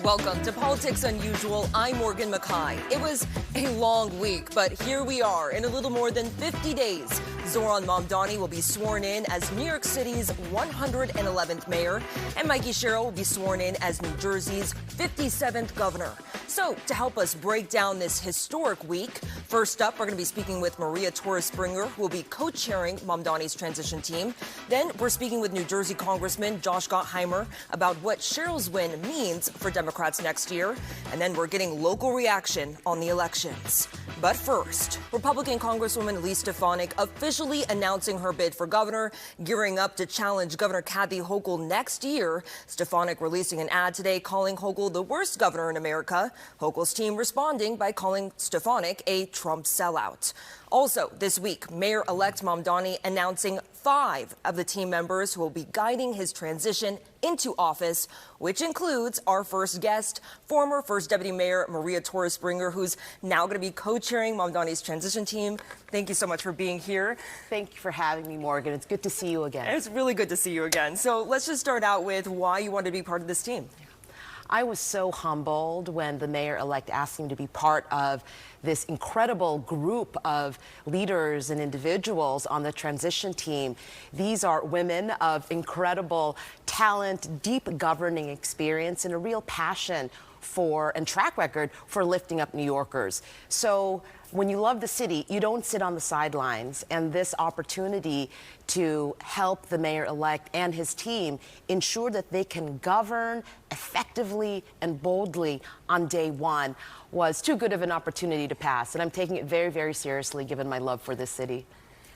Welcome to Politics Unusual. I'm Morgan McKay. It was a long week, but here we are. In a little more than 50 days, Zohran Mamdani will be sworn in as New York City's 111th mayor, and Mikey Sherrill will be sworn in as New Jersey's 57th governor. So, to help us break down this historic week, first up, we're going to be speaking with Maria Torres-Springer, who will be co-chairing Mamdani's transition team. Then, we're speaking with New Jersey Congressman Josh Gottheimer about what Sherrill's win means for Democrats next year. And then we're getting local reaction on the elections. But first, Republican Congresswoman Elise Stefanik officially announcing her bid for governor, gearing up to challenge Governor Kathy Hochul next year. Stefanik releasing an ad today calling Hochul the worst governor in America. Hochul's team responding by calling Stefanik a Trump sellout. Also, this week, Mayor-elect Mamdani announcing 5 of the team members who will be guiding his transition into office, which includes our first guest, former First Deputy Mayor Maria Torres-Springer, who's now going to be co-chairing Mamdani's transition team. Thank you so much for being here. Thank you for having me, Morgan. It's good to see you again. It's really good to see you again. So let's just start out with why you wanted to be part of this team. I was so humbled when the mayor-elect asked me to be part of this incredible group of leaders and individuals on the transition team. These are women of incredible talent, deep governing experience, and a real passion for and track record for lifting up New Yorkers. So when you love the city, you don't sit on the sidelines, and this opportunity to help the mayor-elect and his team ensure that they can govern effectively and boldly on day one was too good of an opportunity to pass, and I'm taking it very, very seriously given my love for this city.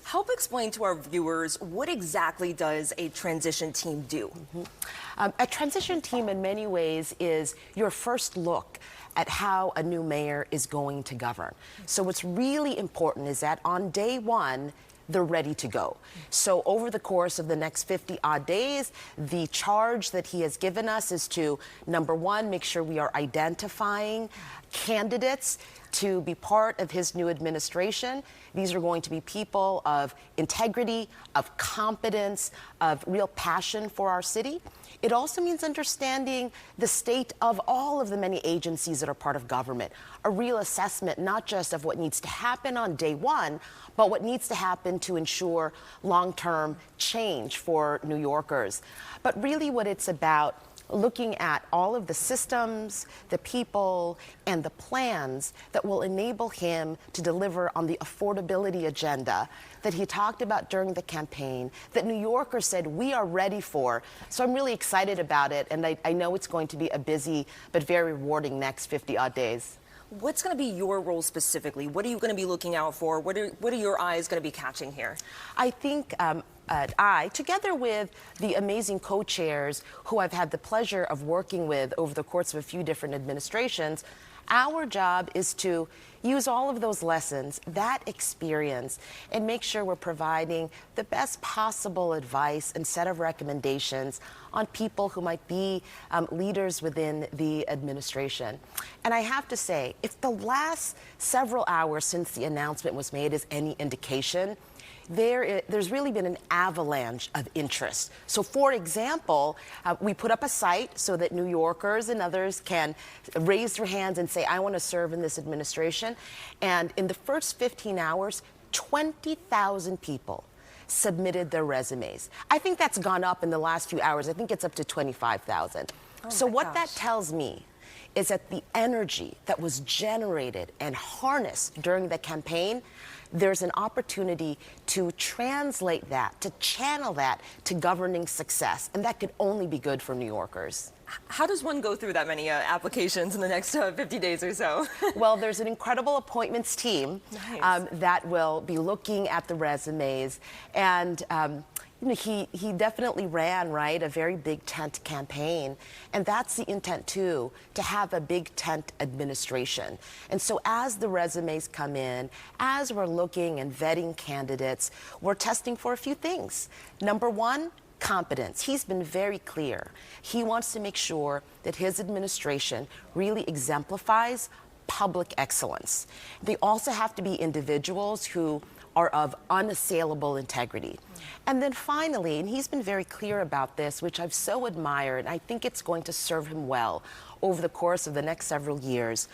Help explain to our viewers, what exactly does a transition team do? A transition team in many ways is your first look at how a new mayor is going to govern. So what's really important is that on day one, they're ready to go. So over the course of the next 50 odd days, the charge that he has given us is to, number one, make sure we are identifying candidates to be part of his new administration. These are going to be people of integrity, of competence, of real passion for our city. It also means understanding the state of all of the many agencies that are part of government, a real assessment not just of what needs to happen on day one, but what needs to happen to ensure long-term change for New Yorkers. But really what it's about looking at all of the systems, the people, and the plans that will enable him to deliver on the affordability agenda that he talked about during the campaign, that New Yorkers said we are ready for. So I'm really excited about it, and I know it's going to be a busy but very rewarding next 50-odd days. What's going to be your role specifically? What are you going to be looking out for? What are your eyes going to be catching here? I think I, together with the amazing co-chairs who I've had the pleasure of working with over the course of a few different administrations, our job is to use all of those lessons, that experience, and make sure we're providing the best possible advice and set of recommendations on people who might be leaders within the administration. And I have to say, if the last several hours since the announcement was made is any indication, there's really been an avalanche of interest. So, for example, we put up a site so that New Yorkers and others can raise their hands and say, I want to serve in this administration. And in the first 15 hours, 20,000 people submitted their resumes. I think that's gone up in the last few hours. I think it's up to 25,000. So what that tells me is that the energy that was generated and harnessed during the campaign, there's an opportunity to translate that, to channel that to governing success. And that could only be good for New Yorkers. How does one go through that many applications in the next 50 days or so? Well, there's an incredible appointments team that will be looking at the resumes. And you know, he definitely ran, right, a very big tent campaign. And that's the intent, too, to have a big tent administration. And so as the resumes come in, as we're looking and vetting candidates, we're testing for a few things. Number one, competence. He's been very clear. He wants to make sure that his administration really exemplifies public excellence. They also have to be individuals who are of unassailable integrity. And then finally, and he's been very clear about this, which I've so admired, and I think it's going to serve him well over the course of the next several years,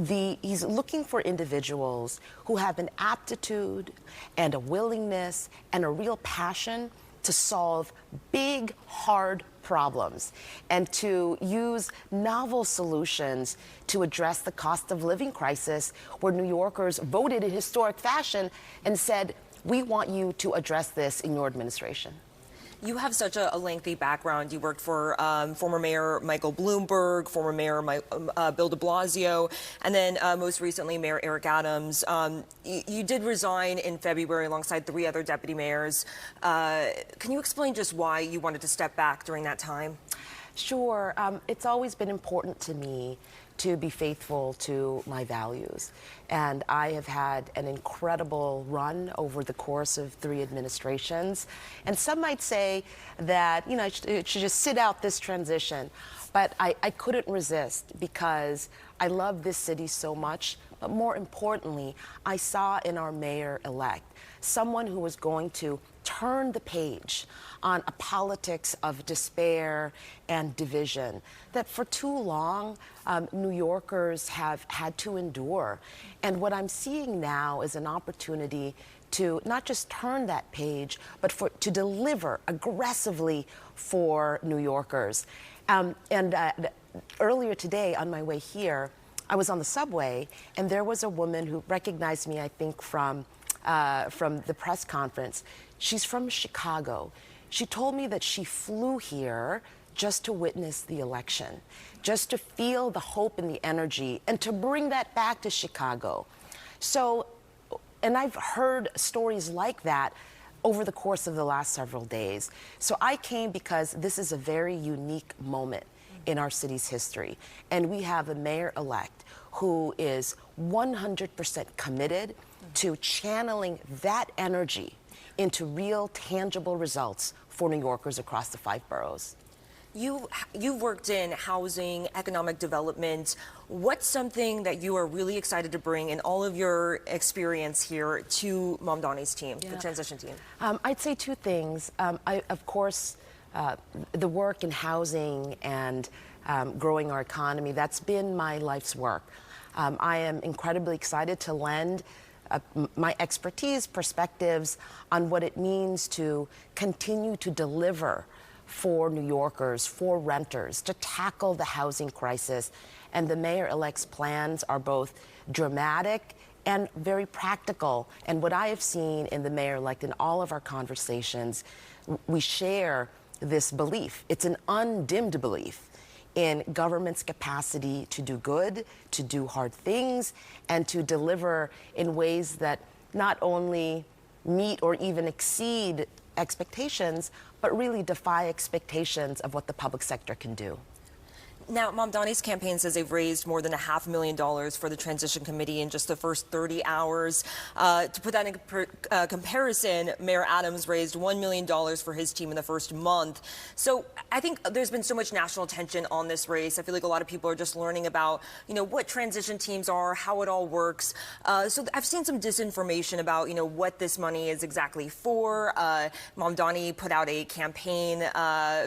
he's looking for individuals who have an aptitude and a willingness and a real passion to solve big, hard problems and to use novel solutions to address the cost of living crisis, where New Yorkers voted in historic fashion and said, we want you to address this in your administration. You have such a lengthy background. You worked for former Mayor Michael Bloomberg, former Mayor Bill de Blasio, and then most recently Mayor Eric Adams. You did resign in February alongside 3 other deputy mayors. Can you explain just why you wanted to step back during that time? Sure. It's always been important to me to be faithful to my values. And I have had an incredible run over the course of 3 administrations. And some might say that, you know, it should just sit out this transition. But I couldn't resist, because I love this city so much. But more importantly, I saw in our mayor-elect someone who was going to turn the page on a politics of despair and division that for too long New Yorkers have had to endure. And what I'm seeing now is an opportunity to not just turn that page, but to deliver aggressively for New Yorkers. Earlier today, on my way here, I was on the subway, and there was a woman who recognized me, I think, from the press conference. She's from Chicago. She told me that she flew here just to witness the election, just to feel the hope and the energy, and to bring that back to Chicago. So, and I've heard stories like that over the course of the last several days. So I came because this is a very unique moment in our city's history. And we have a mayor-elect who is 100% committed to channeling that energy into real, tangible results for New Yorkers across the 5 boroughs. You've worked in housing, economic development. What's something that you are really excited to bring in all of your experience here to Mamdani's team, the transition team? I'd say 2 things. Of course, the work in housing and growing our economy, that's been my life's work. I am incredibly excited to lend my expertise, perspectives on what it means to continue to deliver for New Yorkers, for renters, to tackle the housing crisis. And the mayor-elect's plans are both dramatic and very practical. And what I have seen in the mayor-elect, in all of our conversations, we share this belief. It's an undimmed belief in government's capacity to do good, to do hard things, and to deliver in ways that not only meet or even exceed expectations, but really defy expectations of what the public sector can do. Now, Mamdani's campaign says they've raised more than $500,000 for the transition committee in just the first 30 hours. To put that in comparison, Mayor Adams raised $1 million for his team in the first month. So I think there's been so much national attention on this race. I feel like a lot of people are just learning about, you know, what transition teams are, how it all works. So I've seen some disinformation about, you know, what this money is exactly for. Mamdani put out a campaign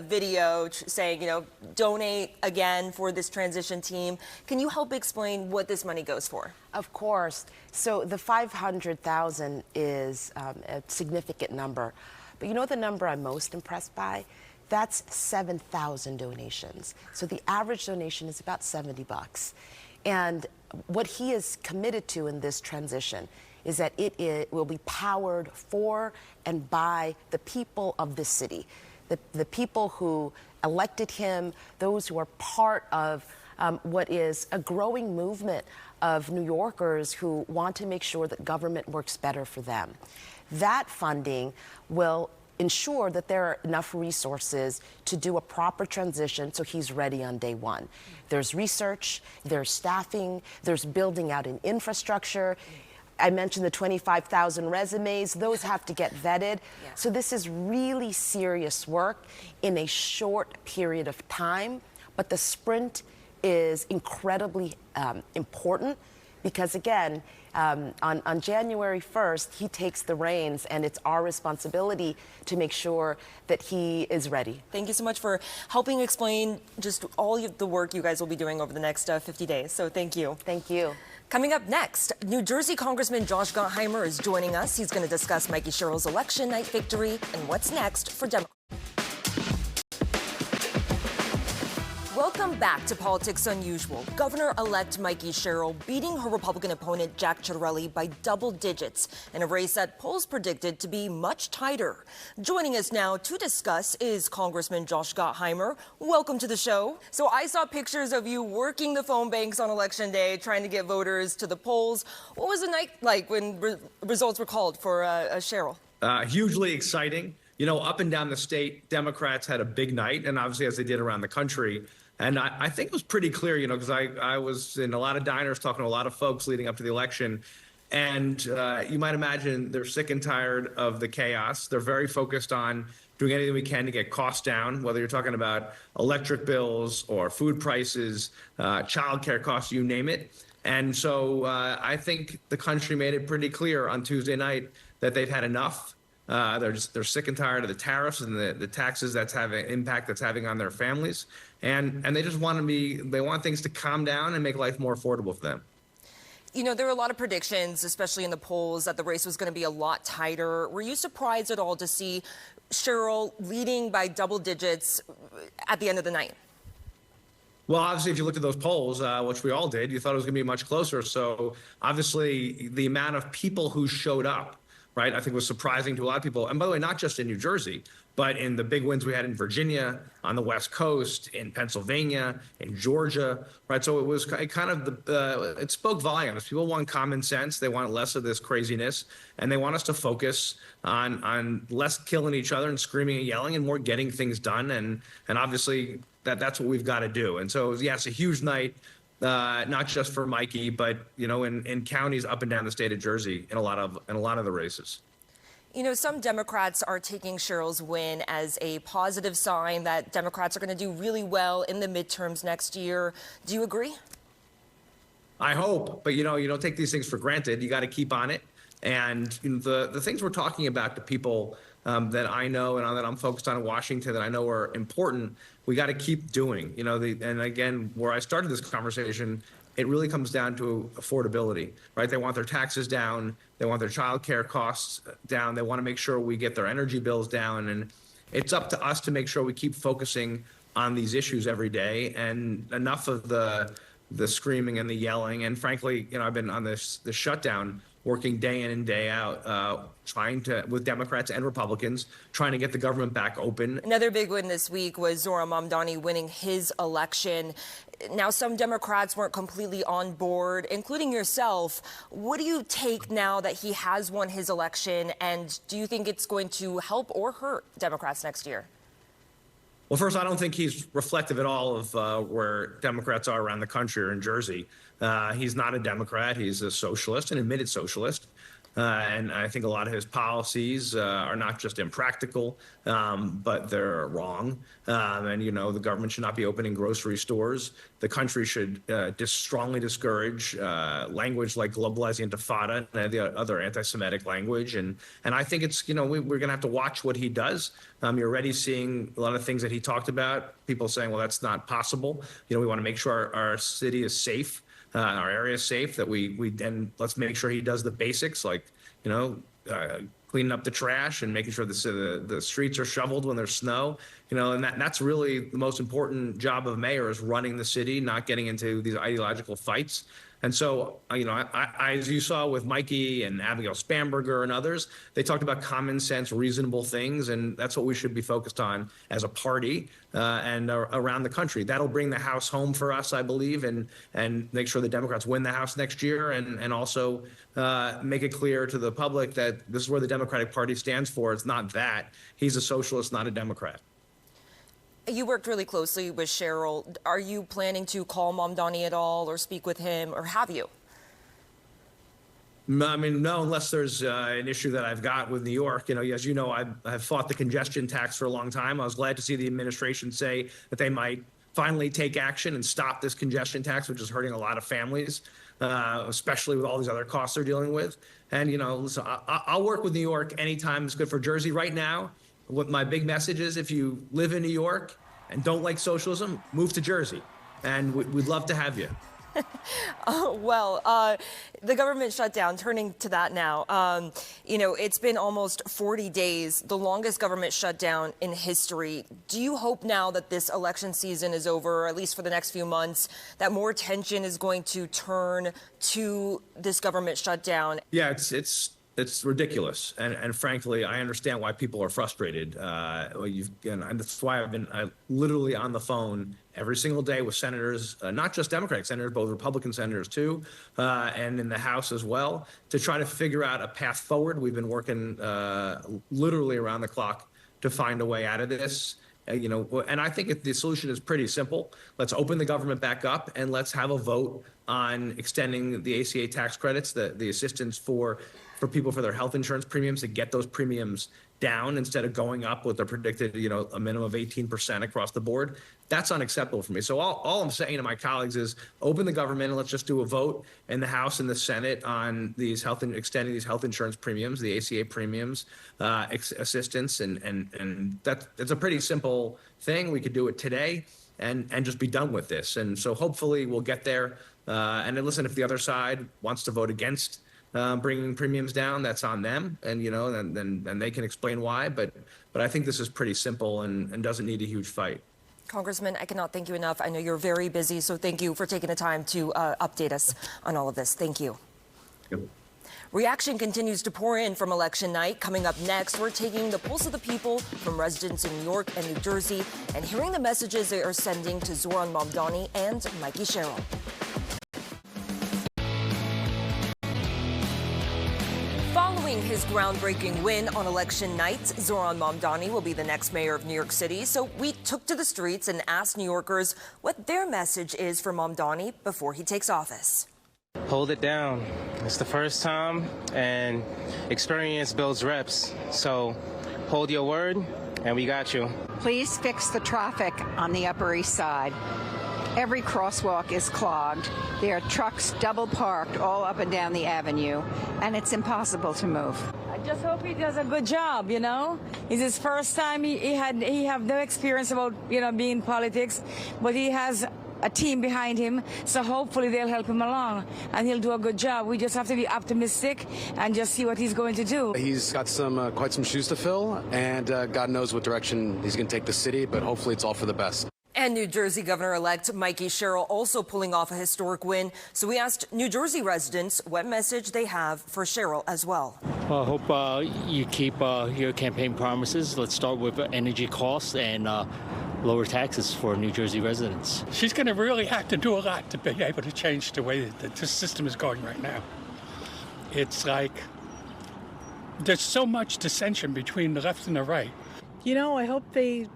video saying, you know, donate again for this transition team. Can you help explain what this money goes for? Of course. So the $500,000 is a significant number. But you know the number I'm most impressed by? That's 7,000 donations. So the average donation is about $70. And what he is committed to in this transition is that it will be powered for and by the people of this city. The people who elected him, those who are part of what is a growing movement of New Yorkers who want to make sure that government works better for them. That funding will ensure that there are enough resources to do a proper transition so he's ready on day one. There's research, there's staffing, there's building out an infrastructure. I mentioned the 25,000 resumes. Those have to get vetted. Yeah. So this is really serious work in a short period of time. But the sprint is incredibly important because again, on January 1st, he takes the reins, and it's our responsibility to make sure that he is ready. Thank you so much for helping explain just all the work you guys will be doing over the next 50 days. So thank you. Thank you. Coming up next, New Jersey Congressman Josh Gottheimer is joining us. He's going to discuss Mikey Sherrill's election night victory and what's next for Democrats. Welcome back to Politics Unusual. Governor-elect Mikey Sherrill beating her Republican opponent Jack Ciattarelli by double digits in a race that polls predicted to be much tighter. Joining us now to discuss is Congressman Josh Gottheimer. Welcome to the show. So I saw pictures of you working the phone banks on Election Day, trying to get voters to the polls. What was the night like when results were called for Sherrill? Hugely exciting. You know, up and down the state, Democrats had a big night, and obviously as they did around the country. And I think it was pretty clear, you know, because I was in a lot of diners talking to a lot of folks leading up to the election. And you might imagine they're sick and tired of the chaos. They're very focused on doing anything we can to get costs down, whether you're talking about electric bills or food prices, childcare costs, you name it. And so I think the country made it pretty clear on Tuesday night that they've had enough. They're sick and tired of the tariffs and the taxes that's having impact that's having on their families, and they just want things to calm down and make life more affordable for them. You know, there were a lot of predictions, especially in the polls, that the race was going to be a lot tighter. Were you surprised at all to see Sherrill leading by double digits at the end of the night? Well, obviously, if you looked at those polls, which we all did, you thought it was going to be much closer. So obviously, the amount of people who showed up, right, I think was surprising to a lot of people. And by the way, not just in New Jersey, but in the big wins we had in Virginia, on the West Coast, in Pennsylvania, in Georgia, right? So it was kind of it spoke volumes. People want common sense. They want less of this craziness, and they want us to focus on less killing each other and screaming and yelling and more getting things done. And obviously that's what we've got to do. And so, yeah, it's a huge night. Not just for Mikey, but, you know, in counties up and down the state of Jersey in a lot of the races. You know, some Democrats are taking Sherrill's win as a positive sign that Democrats are going to do really well in the midterms next year. Do you agree? I hope, but, you know, you don't take these things for granted. You got to keep on it. And you know, the things we're talking about to people that I know and that I'm focused on in Washington that I know are important, we got to keep doing. You know, and again, where I started this conversation, it really comes down to affordability, right? They want their taxes down. They want their child care costs down. They want to make sure we get their energy bills down. And it's up to us to make sure we keep focusing on these issues every day, and enough of the screaming and the yelling. And frankly, you know, I've been on this shutdown working day in and day out, with Democrats and Republicans, trying to get the government back open. Another big win this week was Zohran Mamdani winning his election. Now, some Democrats weren't completely on board, including yourself. What do you take now that he has won his election, and do you think it's going to help or hurt Democrats next year? Well, first, I don't think he's reflective at all of where Democrats are around the country or in Jersey. He's not a Democrat. He's a socialist, an admitted socialist. And I think a lot of his policies are not just impractical, but they're wrong. And, you know, the government should not be opening grocery stores. The country should strongly discourage language like globalizing intifada and the other anti-Semitic language. And I think it's, you know, we're going to have to watch what he does. You're already seeing a lot of things that he talked about, people saying, well, that's not possible. You know, we want to make sure our city is safe. Our area is safe, that then let's make sure he does the basics, like, you know, cleaning up the trash and making sure the streets are shoveled when there's snow, you know, and that's really the most important job of a mayor, is running the city, not getting into these ideological fights. And so, you know, as you saw with Mikey and Abigail Spanberger and others, they talked about common sense, reasonable things, and that's what we should be focused on as a party and around the country. That'll bring the House home for us, I believe, and make sure the Democrats win the House next year, and also make it clear to the public that this is where the Democratic Party stands for. It's not that. He's a socialist, not a Democrat. You worked really closely with Sherrill. Are you planning to call Mamdani at all or speak with him, or have you? I mean, no, unless there's an issue that I've got with New York. You know, as you know, I've fought the congestion tax for a long time. I was glad to see the administration say that they might finally take action and stop this congestion tax, which is hurting a lot of families, especially with all these other costs they're dealing with. And, listen, I'll work with New York anytime it's good for Jersey. Right now, what my big message is, if you live in New York and don't like socialism, move to Jersey. And we'd love to have you. The government shutdown, turning to that now, it's been almost 40 days, the longest government shutdown in history. Do you hope now that this election season is over, at least for the next few months, that more attention is going to turn to this government shutdown? Yeah, it's ridiculous. And frankly, I understand why people are frustrated. And that's why I'm literally on the phone every single day with senators, not just Democratic senators, but Republican senators too, and in the House as well, to try to figure out a path forward. We've been working literally around the clock to find a way out of this. And I think the solution is pretty simple. Let's open the government back up and let's have a vote on extending the ACA tax credits, the assistance for people for their health insurance premiums, to get those premiums down instead of going up with a predicted, a minimum of 18% across the board. That's unacceptable for me. So all I'm saying to my colleagues is open the government and let's just do a vote in the House and the Senate on these extending these health insurance premiums, the ACA premiums, assistance, and that's a pretty simple thing. We could do it today and just be done with this. And so hopefully we'll get there. And then listen, if the other side wants to vote against bringing premiums down, that's on them, and then they can explain why. But I think this is pretty simple and doesn't need a huge fight. Congressman, I cannot thank you enough. I know you're very busy, so thank you for taking the time to update us on all of this. Thank you. Yep. Reaction continues to pour in from election night. Coming up next, we're taking the pulse of the people from residents in New York and New Jersey and hearing the messages they are sending to Zohran Mamdani and Mikey Sherrill. Following his groundbreaking win on election night, Zohran Mamdani will be the next mayor of New York City. So we took to the streets and asked New Yorkers what their message is for Mamdani before he takes office. Hold it down. It's the first time, and experience builds reps. So hold your word, and we got you. Please fix the traffic on the Upper East Side. Every crosswalk is clogged. There are trucks double parked all up and down the avenue, and it's impossible to move. I just hope he does a good job, It's his first time. He have no experience about, being in politics, but he has a team behind him, so hopefully they'll help him along, and he'll do a good job. We just have to be optimistic and just see what he's going to do. He's got quite some shoes to fill, and God knows what direction he's going to take the city, but hopefully it's all for the best. And New Jersey Governor-elect Mikey Sherrill also pulling off a historic win. So we asked New Jersey residents what message they have for Sherrill as well. I hope you keep your campaign promises. Let's start with energy costs and lower taxes for New Jersey residents. She's going to really have to do a lot to be able to change the way that the system is going right now. It's like there's so much dissension between the left and the right. I hope they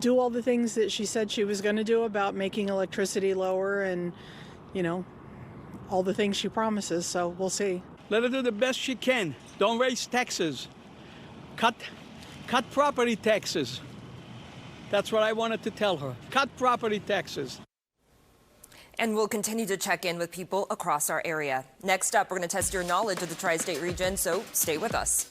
do all the things that she said she was going to do about making electricity lower and, all the things she promises. So we'll see. Let her do the best she can. Don't raise taxes. Cut property taxes. That's what I wanted to tell her. Cut property taxes. And we'll continue to check in with people across our area. Next up, we're going to test your knowledge of the tri-state region, so stay with us.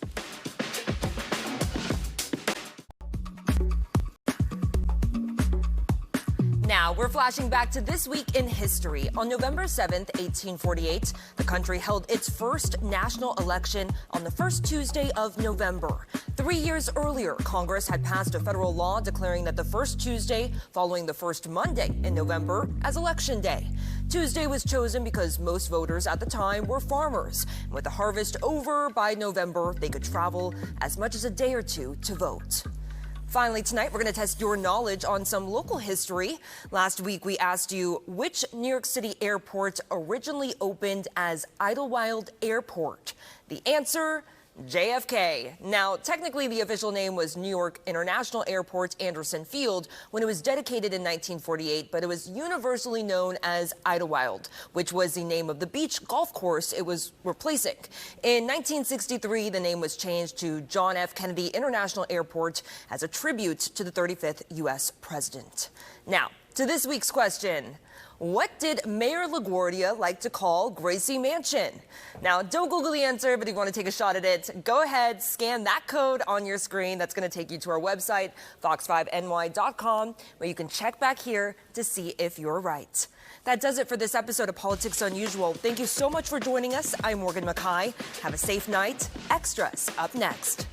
Now, we're flashing back to this week in history. On November 7th, 1848, the country held its first national election on the first Tuesday of November. 3 years earlier, Congress had passed a federal law declaring that the first Tuesday following the first Monday in November as Election Day. Tuesday was chosen because most voters at the time were farmers. With the harvest over by November, they could travel as much as a day or two to vote. Finally, tonight, we're going to test your knowledge on some local history. Last week, we asked you which New York City airport originally opened as Idlewild Airport. The answer, JFK. Now, technically, the official name was New York International Airport Anderson Field when it was dedicated in 1948, but it was universally known as Idlewild, which was the name of the beach golf course it was replacing. In 1963, the name was changed to John F. Kennedy International Airport as a tribute to the 35th U.S. president. Now, to this week's question. What did Mayor LaGuardia like to call Gracie Mansion? Now, don't Google the answer, but if you want to take a shot at it, go ahead, scan that code on your screen. That's going to take you to our website, fox5ny.com, where you can check back here to see if you're right. That does it for this episode of Politics Unusual. Thank you so much for joining us. I'm Morgan McKay. Have a safe night. Extras up next.